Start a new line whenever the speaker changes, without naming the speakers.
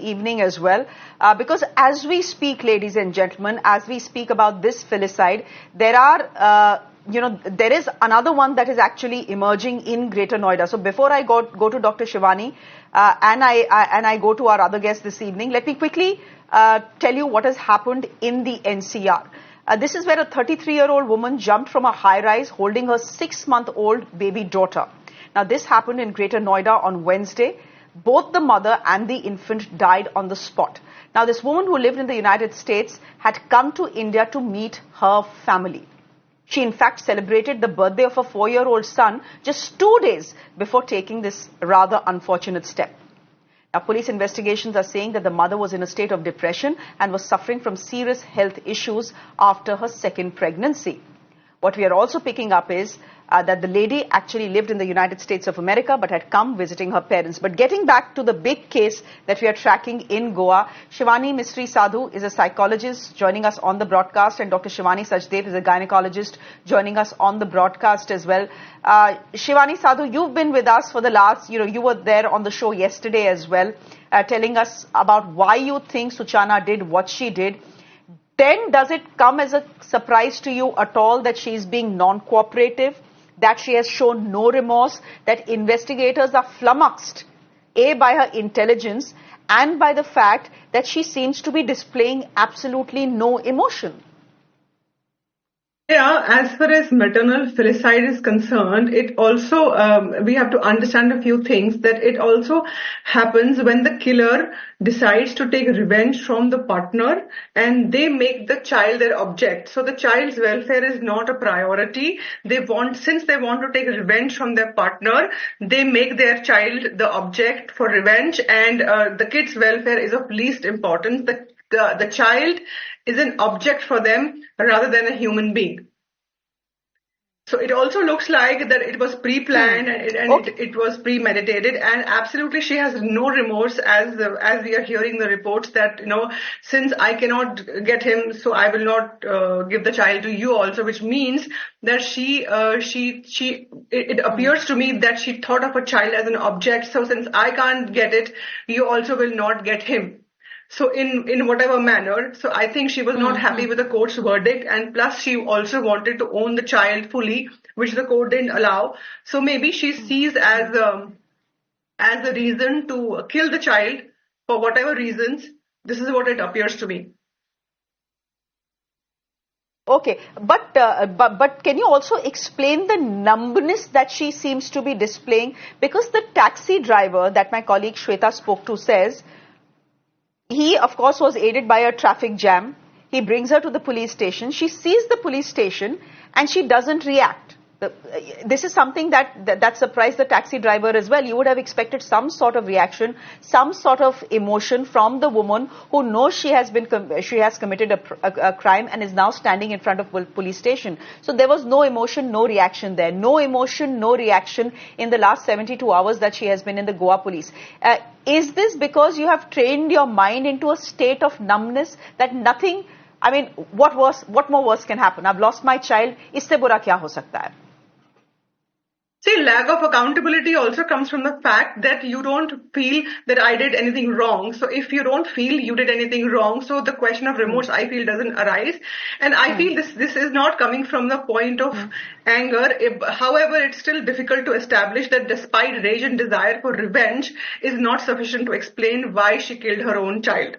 evening as well, because as we speak, ladies and gentlemen, as we speak about this filicide, there are, there is another one that is actually emerging in Greater Noida. So before I go to Dr. Shivani and I go to our other guest this evening, let me quickly tell you what has happened in the NCR. This is where a 33-year-old woman jumped from a high-rise holding her 6-month-old baby daughter. Now, this happened in Greater Noida on Wednesday. Both the mother and the infant died on the spot. Now, this woman who lived in the United States had come to India to meet her family. She, in fact, celebrated the birthday of her 4-year-old son just 2 days before taking this rather unfortunate step. Now, police investigations are saying that the mother was in a state of depression and was suffering from serious health issues after her second pregnancy. What we are also picking up is that the lady actually lived in the United States of America but had come visiting her parents. But getting back to the big case that we are tracking in Goa, Shivani Mistry Sadhu is a psychologist joining us on the broadcast, and Dr. Shivani Sachdev is a gynecologist joining us on the broadcast as well. Shivani Sadhu, you've been with us for the last, you were there on the show yesterday as well, telling us about why you think Suchana did what she did. Then does it come as a surprise to you at all that she is being non-cooperative, that she has shown no remorse, that investigators are flummoxed, A, by her intelligence and by the fact that she seems to be displaying absolutely no emotion?
Yeah, as far as maternal filicide is concerned, it also, we have to understand a few things, that it also happens when the killer decides to take revenge from the partner and they make the child their object. So the child's welfare is not a priority. Since they want to take revenge from their partner, they make their child the object for revenge, and the kid's welfare is of least importance. The child is an object for them rather than a human being. So it also looks like that it was pre-planned and it was premeditated, and absolutely she has no remorse, as we are hearing the reports that, since I cannot get him, so I will not give the child to you also, which means that it appears to me that she thought of a child as an object. So since I can't get it, you also will not get him. So in whatever manner, so I think she was not happy with the court's verdict, and plus she also wanted to own the child fully, which the court didn't allow. So maybe she sees as a reason to kill the child for whatever reasons. This is what it appears to me.
Okay, but can you also explain the numbness that she seems to be displaying? Because the taxi driver that my colleague Shweta spoke to says, he, of course, was aided by a traffic jam. He brings her to the police station. She sees the police station and she doesn't react. This is something that surprised the taxi driver as well. You would have expected some sort of reaction, some sort of emotion from the woman who knows she has committed a crime and is now standing in front of police station. So there was no emotion, no reaction there. No emotion, no reaction in the last 72 hours that she has been in the Goa police. Is this because you have trained your mind into a state of numbness that nothing, what more worse can happen? I've lost my child. Isse bura kya ho sakta hai?
See, lack of accountability also comes from the fact that you don't feel that I did anything wrong. So if you don't feel you did anything wrong, so the question of remorse, I feel, doesn't arise. And I feel this is not coming from the point of anger. However, it's still difficult to establish that despite rage and desire for revenge is not sufficient to explain why she killed her own child.